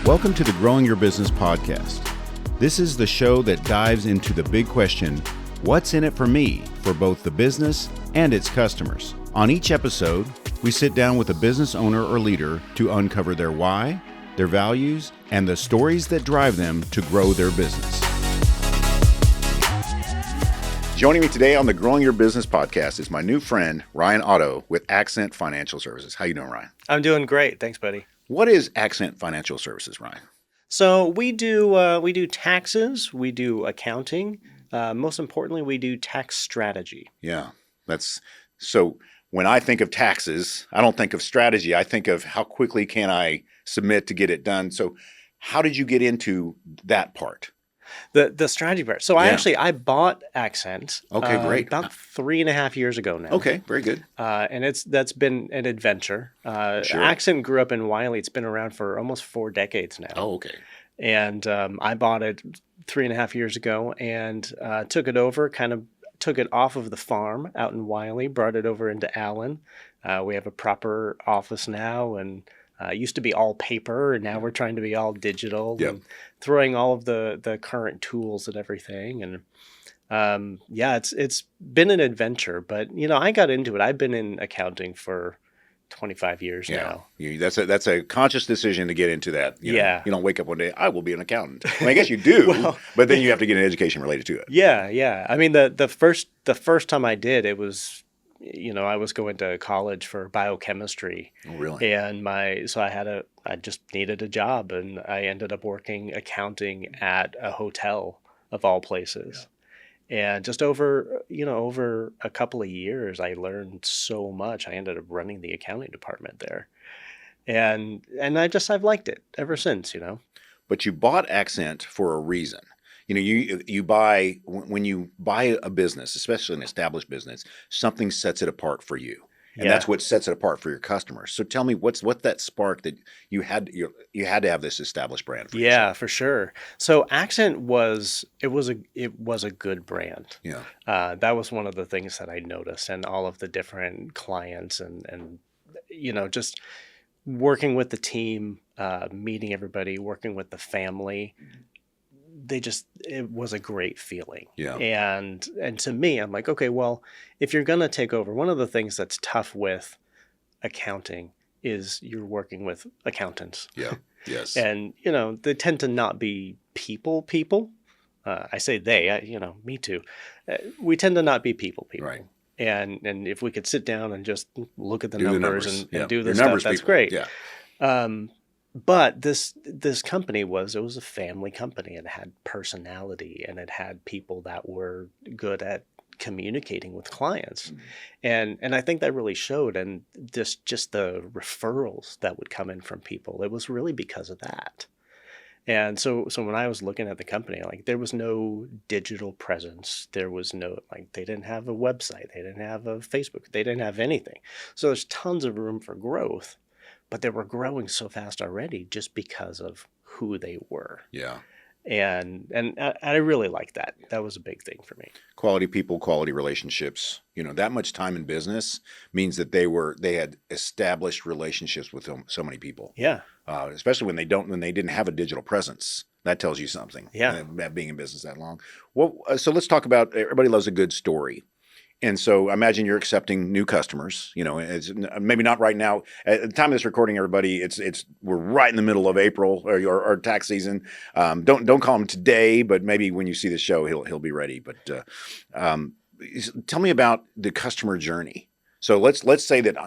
Welcome to the Growing Your Business podcast. This is the show that dives into the big question, what's in it for me, for both the business and its customers? On each episode, we sit down with a business owner or leader to uncover their why, their values, and the stories that drive them to grow their business. Joining me today on the Growing Your Business podcast is my new friend, Ryan Otto with Accent Financial Services. How you doing, Ryan? I'm doing great. Thanks, buddy. What is Accent Financial Services, Ryan? So we do taxes, we do accounting. Most importantly, we do tax strategy. Yeah, so when I think of taxes, I don't think of strategy. I think of how quickly can I submit to get it done. So how did you get into that part? The strategy part. So I bought Accent. Okay, great. About 3.5 years ago now. Okay, very good. And that's been an adventure. Sure. Accent grew up in Wiley. It's been around for almost 4 decades now. Oh, okay. And I bought it 3.5 years ago and took it over, kind of took it off of the farm out in Wiley, brought it over into Allen. We have a proper office now, and it used to be all paper, and now we're trying to be all digital. Yep. And throwing all of the current tools and everything. And it's been an adventure, but I got into it. I've been in accounting for 25 years now. That's a conscious decision to get into that. You don't wake up one day, I will be an accountant. I mean, I guess you do, but then you have to get an education related to it. Yeah. I mean, the first time I did, it was, I was going to college for biochemistry. Oh, really? And I just needed a job, and I ended up working accounting at a hotel of all places. Yeah. And just over a couple of years, I learned so much. I ended up running the accounting department there. And I've liked it ever since, But you bought Accent for a reason. You buy, when you buy a business, especially an established business, something sets it apart for you. And that's what sets it apart for your customers. So tell me, what's that spark that you had to have this established brand for yourself? Yeah, for sure. So Accent was a good brand. Yeah. That was one of the things that I noticed, and all of the different clients and just working with the team, meeting everybody, working with the family. It was a great feeling. Yeah. And to me, I'm like, okay, well, if you're going to take over, one of the things that's tough with accounting is you're working with accountants. Yeah. Yes. And, they tend to not be people. I say they, me too. We tend to not be people. Right. And if we could sit down and just look at the numbers and do the stuff, that's people. great. Yeah. But this company was a family company, and it had personality, and it had people that were good at communicating with clients. Mm-hmm. And I think that really showed, and just the referrals that would come in from people, it was really because of that. And so when I was looking at the company, there was no digital presence. There was no, they didn't have a website. They didn't have a Facebook. They didn't have anything. So there's tons of room for growth. But they were growing so fast already just because of who they were. Yeah. And I really liked that. That was a big thing for me. Quality people, quality relationships. That much time in business means that they had established relationships with so many people. Yeah. Especially when they didn't have a digital presence. That tells you something. Yeah. Being in business that long. Well, so let's talk about, everybody loves a good story. And so I imagine you're accepting new customers. It's maybe not right now. At the time of this recording, everybody, we're right in the middle of April or tax season. Don't call him today, but maybe when you see the show, he'll be ready. But tell me about the customer journey. So let's say that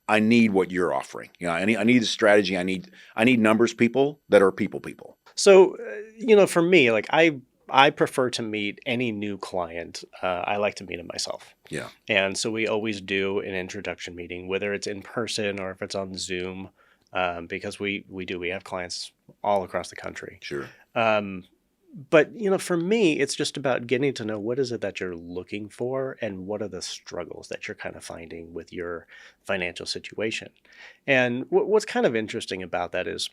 I need what you're offering. I need the strategy. I need numbers people that are people. So for me, I prefer to meet any new client. I like to meet them myself. Yeah. And so we always do an introduction meeting, whether it's in person or if it's on Zoom, because we have clients all across the country. Sure. But, for me, it's just about getting to know what is it that you're looking for and what are the struggles that you're kind of finding with your financial situation. And what's kind of interesting about that is,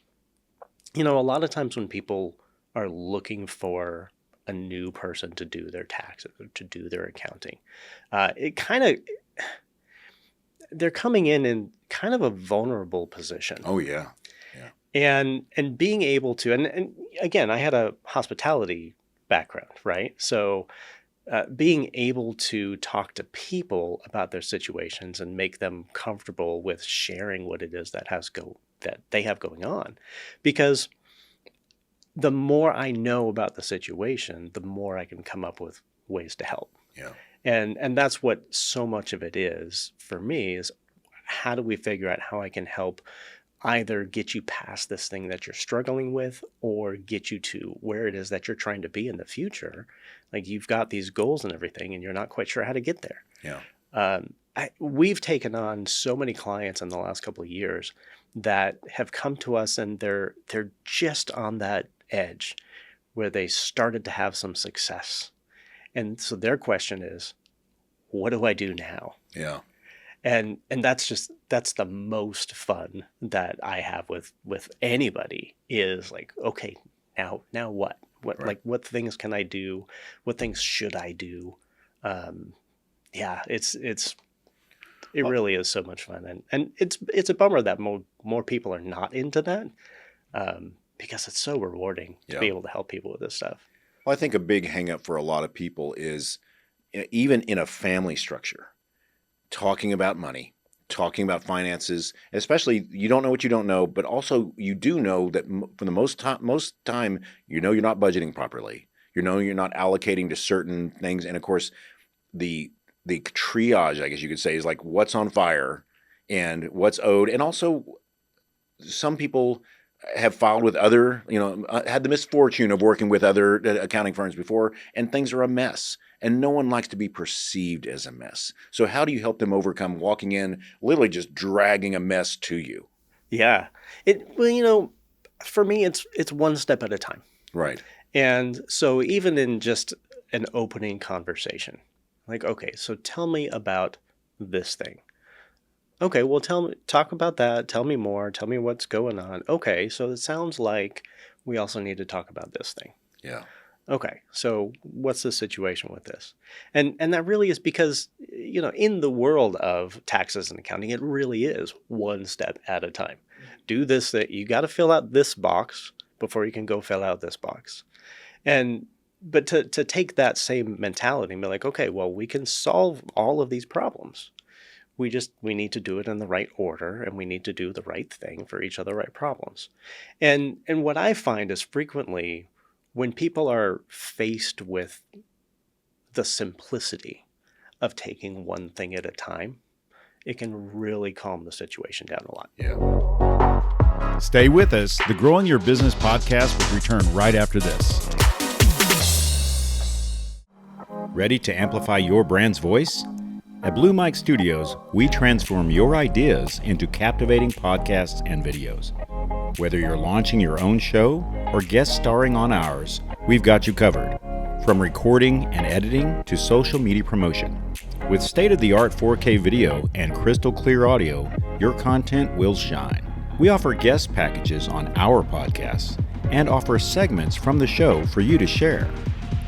a lot of times when people are looking for a new person to do their taxes or to do their accounting, they're coming in kind of a vulnerable position. Oh, yeah. Yeah. And being able to, and again, I had a hospitality background, right? So being able to talk to people about their situations and make them comfortable with sharing what it is that they have going on, because the more I know about the situation, the more I can come up with ways to help. Yeah. And that's what so much of it is for me, is how do we figure out how I can help either get you past this thing that you're struggling with, or get you to where it is that you're trying to be in the future. Like, you've got these goals and everything, and you're not quite sure how to get there. Yeah. We've taken on so many clients in the last couple of years that have come to us, and they're just on that edge where they started to have some success. And so their question is, what do I do now? Yeah. And that's the most fun that I have with anybody, is like, okay, now what? Right. Like, what things can I do? What things should I do? Yeah, it really is so much fun. And it's a bummer that more people are not into that, because it's so rewarding to be able to help people with this stuff. Well, I think a big hang up for a lot of people is, even in a family structure, talking about money, talking about finances, especially, you don't know what you don't know, but also you do know that for the most time, you're not budgeting properly. You're not allocating to certain things. And of course, the triage, I guess you could say, is like what's on fire and what's owed. And also, some people have filed with other, had the misfortune of working with other accounting firms before, and things are a mess. And no one likes to be perceived as a mess. So how do you help them overcome walking in, literally just dragging a mess to you? Yeah. For me, it's one step at a time. Right. And so even in just an opening conversation, like, okay, so tell me about this thing. Okay, well, talk about that. Tell me more. Tell me what's going on. Okay, so it sounds like we also need to talk about this thing. Yeah. Okay, so what's the situation with this? And that really is because, in the world of taxes and accounting, it really is one step at a time. Do this, that you got to fill out this box before you can go fill out this box. But to take that same mentality and be like, okay, well, we can solve all of these problems. We need to do it in the right order, and we need to do the right thing for each of the right problems. And what I find is, frequently, when people are faced with the simplicity of taking one thing at a time, it can really calm the situation down a lot. Yeah. Stay with us. The Growing Your Business podcast will return right after this. Ready to amplify your brand's voice? At Blue Mike Studios, we transform your ideas into captivating podcasts and videos. Whether you're launching your own show or guest starring on ours, we've got you covered. From recording and editing to social media promotion. With state-of-the-art 4K video and crystal clear audio, your content will shine. We offer guest packages on our podcasts and offer segments from the show for you to share.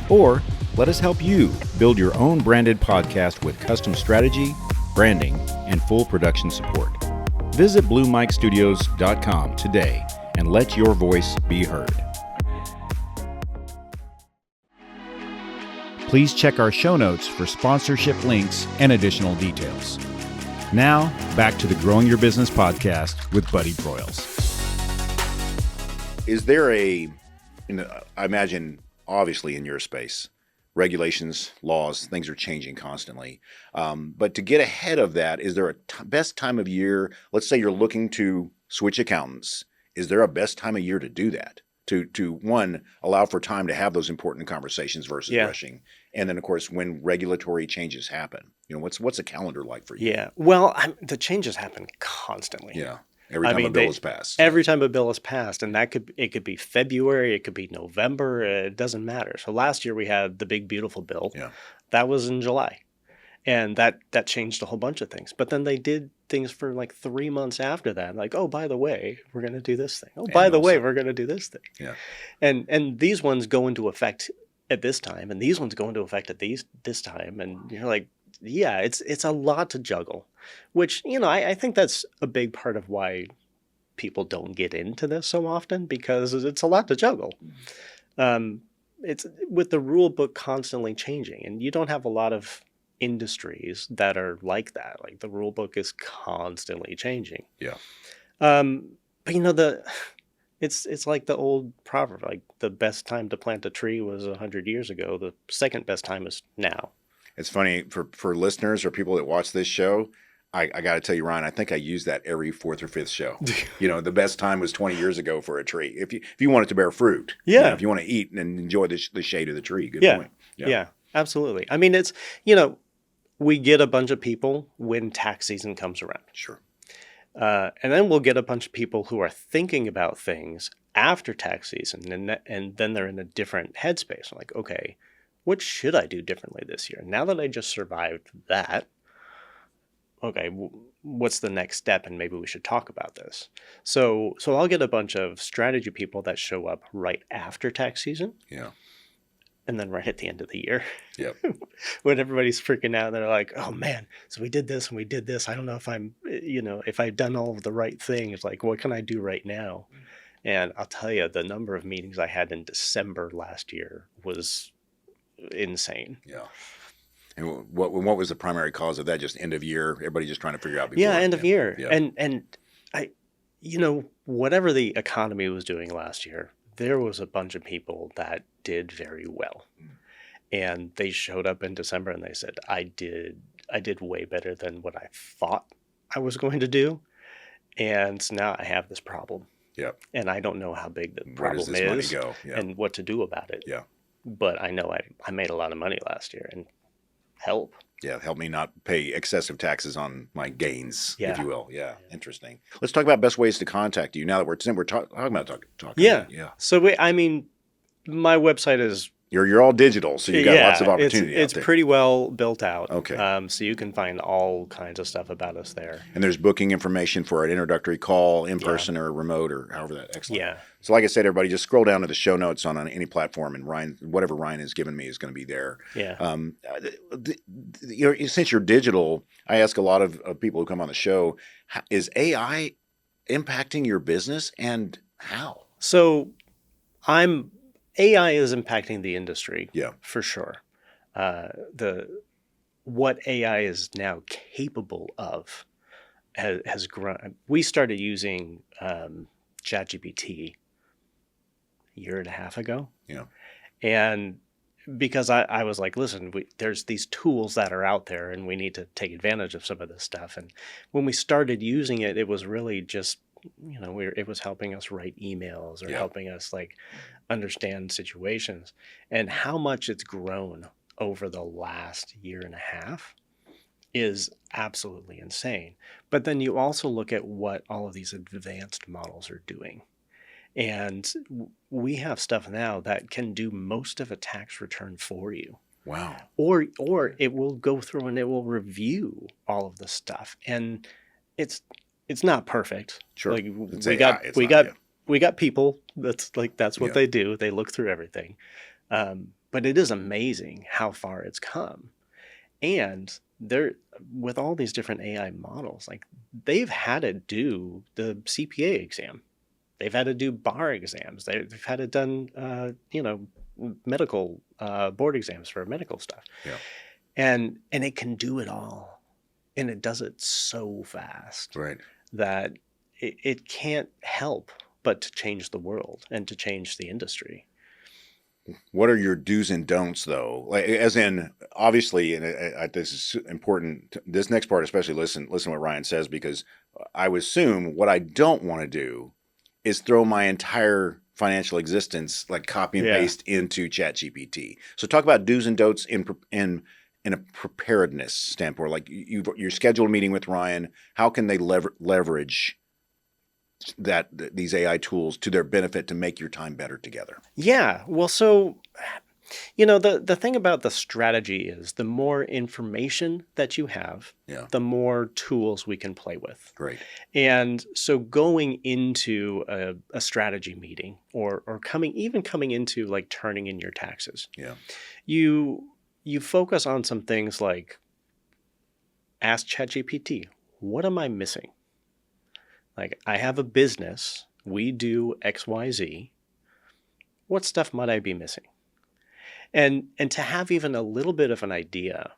Or let us help you build your own branded podcast with custom strategy, branding, and full production support. Visit BlueMikeStudios.com today and let your voice be heard. Please check our show notes for sponsorship links and additional details. Now, back to the Growing Your Business podcast with Buddy Broyles. Is there I imagine, obviously in your space, regulations, laws, things are changing constantly. But to get ahead of that, is there a best time of year? Let's say you're looking to switch accountants. Is there a best time of year to do that? To one, allow for time to have those important conversations versus rushing. And then, of course, when regulatory changes happen, what's a calendar like for you? Yeah. Well, the changes happen constantly. Yeah. Every time a bill is passed. Every time a bill is passed, and it could be February, it could be November, it doesn't matter. So last year we had the big beautiful bill. Yeah. That was in July. And that changed a whole bunch of things. But then they did things for like 3 months after that. Like, oh, by the way, we're going to do this thing. Oh, by the way, we're going to do this thing. Yeah. And these ones go into effect at this time, and these ones go into effect at this time. And you're like, yeah, it's a lot to juggle, which, I think that's a big part of why people don't get into this so often because it's a lot to juggle. It's with the rule book constantly changing, and you don't have a lot of industries that are like that. Like the rule book is constantly changing. Yeah. But you know, it's like the old proverb, like the best time to plant a tree was 100 years ago. The second best time is now. It's funny for listeners or people that watch this show. I got to tell you, Ryan, I think I use that every fourth or fifth show. You know, the best time was 20 years ago for a tree. If you want it to bear fruit, Yeah. you know, if you want to eat and enjoy the shade of the tree, good Yeah. point. Yeah, absolutely. I mean, it's, you know, we get a bunch of people when tax season comes around. Sure. And then we'll get a bunch of people who are thinking about things after tax season, and then they're in a different headspace. I'm like, okay, what should I do differently this year? Now that I just survived that, okay, what's the next step? And maybe we should talk about this. So I'll get a bunch of strategy people that show up right after tax season. Yeah. And then right at the end of the year. Yep. When everybody's freaking out, they're like, oh man, so we did this and we did this. I don't know if if I've done all of the right things. Like, what can I do right now? And I'll tell you, the number of meetings I had in December last year was insane. Yeah. And what was the primary cause of that? Just end of year, everybody just trying to figure out before. Yeah, end of year. Yeah. And I, whatever the economy was doing last year, there was a bunch of people that did very well. And they showed up in December and they said, I did way better than what I thought I was going to do. And now I have this problem. Yep. And I don't know how big the Where does problem this is money go? Yeah. and what to do about it. Yeah. But I know I made a lot of money last year and help. Yeah, help me not pay excessive taxes on my gains, if Yeah. you will. Yeah, interesting. Let's talk about best ways to contact you now that we're talking about talking. Yeah. Yeah. So my website is You're all digital, so you got lots of opportunity It's out there. pretty well built out. Okay. So you can find all kinds of stuff about us there. And there's booking information for an introductory call, in person or remote or however that. Excellent. Yeah. So like I said, everybody, just scroll down to the show notes on any platform, and whatever Ryan has given me is going to be there. Yeah. Since you're digital, I ask a lot of people who come on the show, is AI impacting your business and how? So AI is impacting the industry. Yeah. For sure. What AI is now capable of has grown. We started using ChatGPT a year and a half ago. Yeah. And because I was like, listen, there's these tools that are out there and we need to take advantage of some of this stuff. And when we started using it, it was really just, it was helping us write emails or helping us like understand situations. And how much it's grown over the last year and a half is absolutely insane. But then you also look at what all of these advanced models are doing. And we have stuff now that can do most of a tax return for you. Wow. Or it will go through and it will review all of the stuff. And it's not perfect. Sure. Like It's we AI. got we got people that's what Yeah. they do. They look through everything. But it is amazing how far it's come. And with all these different AI models, like they've had to do the CPA exam. They've had to do bar exams. They've had it done, medical board exams for medical stuff. Yeah. And it can do it all. And it does it so fast Right. that it can't help but to change the world and to change the industry. What are your do's and don'ts, though? Like, as in, obviously, and this is important. This next part, especially, listen to what Ryan says, because I would assume what I don't want to do is throw my entire financial existence, like copy and paste, into ChatGPT. So, talk about do's and don'ts in a preparedness standpoint. Like, your scheduled meeting with Ryan. How can they leverage these AI tools to their benefit to make your time better together? Yeah. Well, so, the thing about the strategy is the more information that you have, the more tools we can play with. Great. And so going into a strategy meeting or coming into like turning in your taxes, you focus on some things like ask ChatGPT, what am I missing? Like, I have a business. We do XYZ. What stuff might I be missing? And to have even a little bit of an idea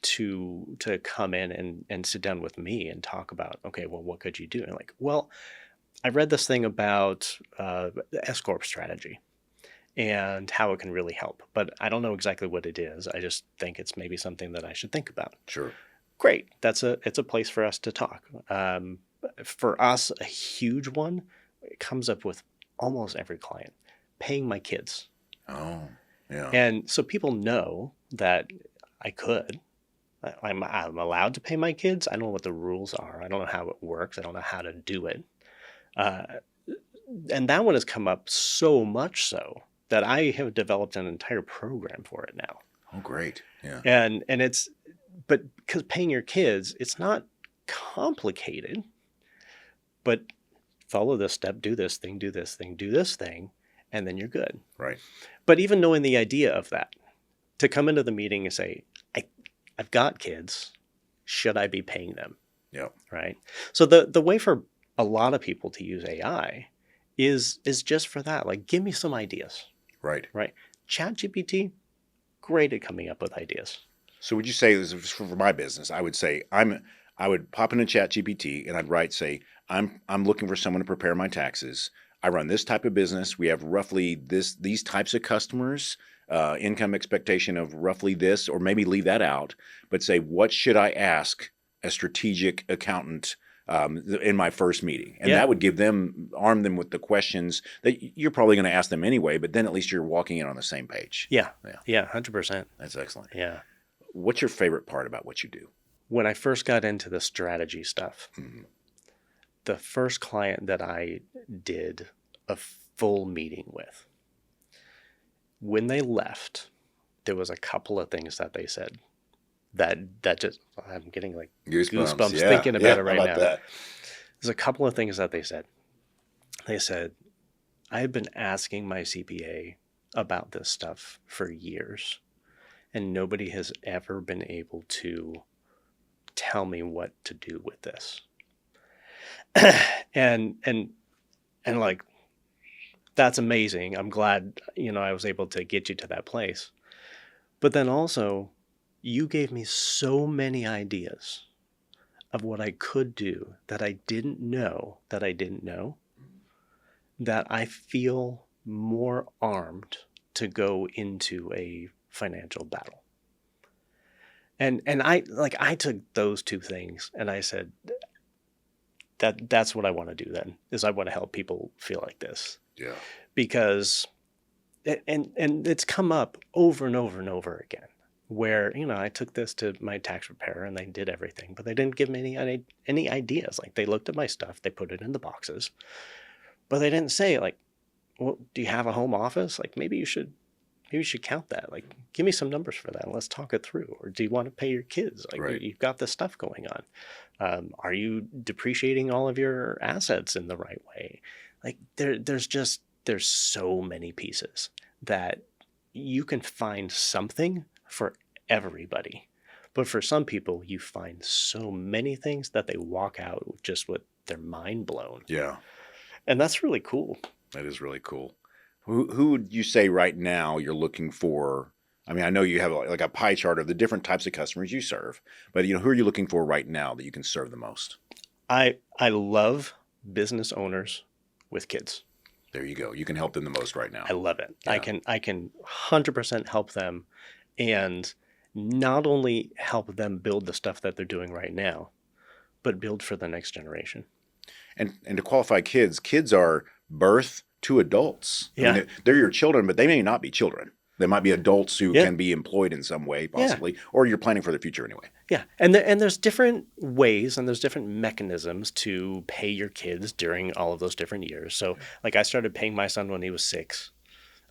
to come in and sit down with me and talk about, okay, well, what could you do? And like, well, I read this thing about the S Corp strategy and how it can really help, but I don't know exactly what it is. I just think it's maybe something that I should think about. Sure. Great. It's a place for us to talk. For us, a huge one, it comes up with almost every client, paying my kids. Oh, yeah. And so people know that I'm allowed to pay my kids. I don't know what the rules are. I don't know how it works. I don't know how to do it. And that one has come up so much so that I have developed an entire program for it now. Oh, great. Yeah. And but because paying your kids, it's not complicated, but follow this step, do this thing, do this thing, do this thing, and then you're good. Right. But even knowing the idea of that, to come into the meeting and say, I've got kids, should I be paying them? Yeah. Right. So the way for a lot of people to use AI is just for that. Like, give me some ideas. Right. Right. ChatGPT, great at coming up with ideas. So would you say, this is for my business, I would say I would pop into ChatGPT and I'd write, say, I'm looking for someone to prepare my taxes. I run this type of business. We have roughly these types of customers, income expectation of roughly this, or maybe leave that out, but say, what should I ask a strategic accountant in my first meeting? And that would arm them with the questions that you're probably going to ask them anyway, but then at least you're walking in on the same page. Yeah, 100%. That's excellent. Yeah. What's your favorite part about what you do? When I first got into the strategy stuff, the first client that I did a full meeting with, when they left, there was a couple of things that they said that just, I'm getting like goosebumps thinking about it right now. There's a couple of things that they said. They said, I've been asking my CPA about this stuff for years, and nobody has ever been able to tell me what to do with this. and like, that's amazing. I'm glad, I was able to get you to that place. But then also, you gave me so many ideas of what I could do that I didn't know, that I feel more armed to go into a financial battle. And I took those two things and I said, that's what I want to do then, is I want to help people feel like this. Yeah. Because, and it's come up over and over and over again, where, I took this to my tax preparer and they did everything, but they didn't give me any ideas. Like, they looked at my stuff, they put it in the boxes, but they didn't say, like, well, do you have a home office? Like, maybe you should count that. Like, give me some numbers for that and let's talk it through. Or do you want to pay your kids? Like, right. You've got this stuff going on. Are you depreciating all of your assets in the right way? Like, there's so many pieces that you can find something for everybody. But for some people, you find so many things that they walk out just with their mind blown. Yeah. And that's really cool. That is really cool. Who would you say right now you're looking for? I mean, I know you have like a pie chart of the different types of customers you serve, but who are you looking for right now that you can serve the most? I love business owners with kids. There you go. You can help them the most right now. I love it. Yeah. I can 100% help them, and not only help them build the stuff that they're doing right now, but build for the next generation. And to qualify kids are birth to adults. Yeah. I mean, they're your children, but they may not be children. They might be adults who can be employed in some way, possibly, or you're planning for the future anyway. Yeah, and there's different ways and there's different mechanisms to pay your kids during all of those different years. So, like, I started paying my son when he was 6,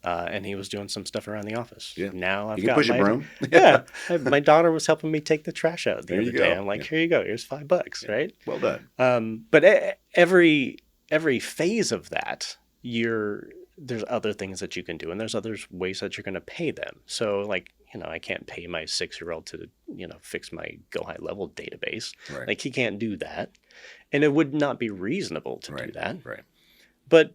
and he was doing some stuff around the office. Yeah. Now You can push a broom. Yeah, my daughter was helping me take the trash out the There other you go. day. I'm like, here you go, here's $5, right? Well done. But every phase of that, there's other things that you can do, and there's other ways that you're going to pay them. So, like, I can't pay my 6-year-old to, fix my Go High Level database. Right. Like he can't do that. And it would not be reasonable to Right. do that. Right. But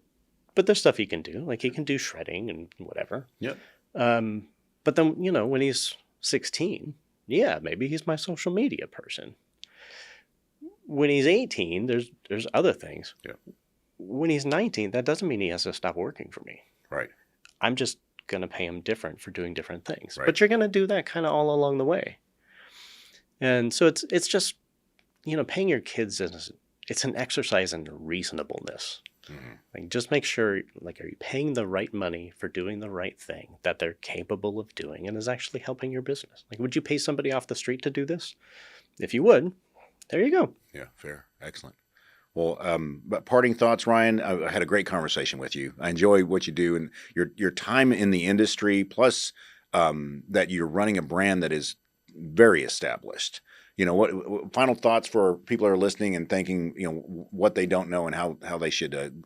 there's stuff he can do. Like he can do shredding and whatever. Yep. But then, when he's 16, yeah, maybe he's my social media person. When he's 18, there's other things. Yeah. When he's 19, that doesn't mean he has to stop working for me. Right. I'm just going to pay him different for doing different things. Right. But you're going to do that kind of all along the way. And so it's just, paying your kids it's an exercise in reasonableness. Mm-hmm. Like just make sure, like, are you paying the right money for doing the right thing that they're capable of doing and is actually helping your business? Like, would you pay somebody off the street to do this? If you would, there you go. Yeah, fair. Excellent. Well, but parting thoughts, Ryan. I had a great conversation with you. I enjoy what you do and your time in the industry, plus that you're running a brand that is very established. What final thoughts for people that are listening and thinking, what they don't know and how they should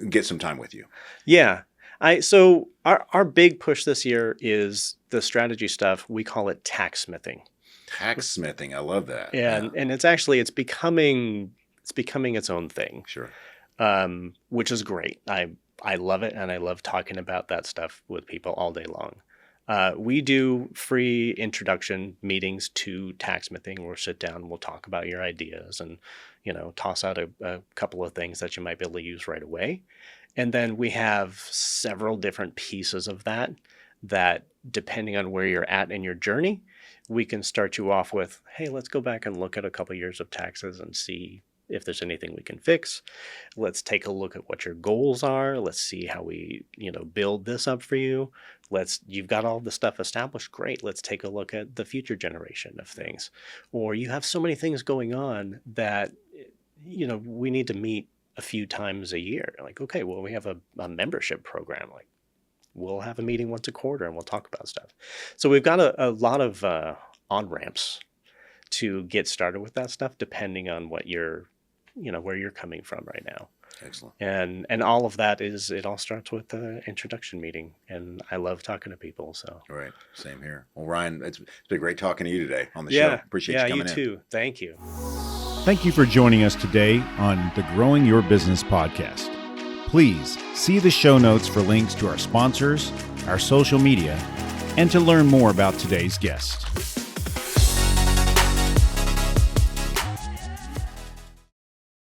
get some time with you? Yeah. So our big push this year is the strategy stuff. We call it tacksmithing. Tacksmithing. I love that. And it's becoming its own thing. Sure. Which is great. I love it, and I love talking about that stuff with people all day long. We do free introduction meetings to tacksmithing. We'll sit down, we'll talk about your ideas and, toss out a couple of things that you might be able to use right away. And then we have several different pieces of that depending on where you're at in your journey, we can start you off with, hey, let's go back and look at a couple years of taxes and see if there's anything we can fix. Let's take a look at what your goals are. Let's see how we, build this up for you. You've got all the stuff established. Great. Let's take a look at the future generation of things. Or you have so many things going on that, we need to meet a few times a year. Like, okay, well, we have a membership program. Like, we'll have a meeting once a quarter and we'll talk about stuff. So we've got a lot of on-ramps to get started with that stuff, depending on what where you're coming from right now. Excellent. And all of that it all starts with the introduction meeting. And I love talking to people. So All right. Same here. Well, Ryan, it's been great talking to you today on the show. Appreciate you coming in. Yeah, you too. Thank you. Thank you for joining us today on the Growing Your Business podcast. Please see the show notes for links to our sponsors, our social media, and to learn more about today's guest.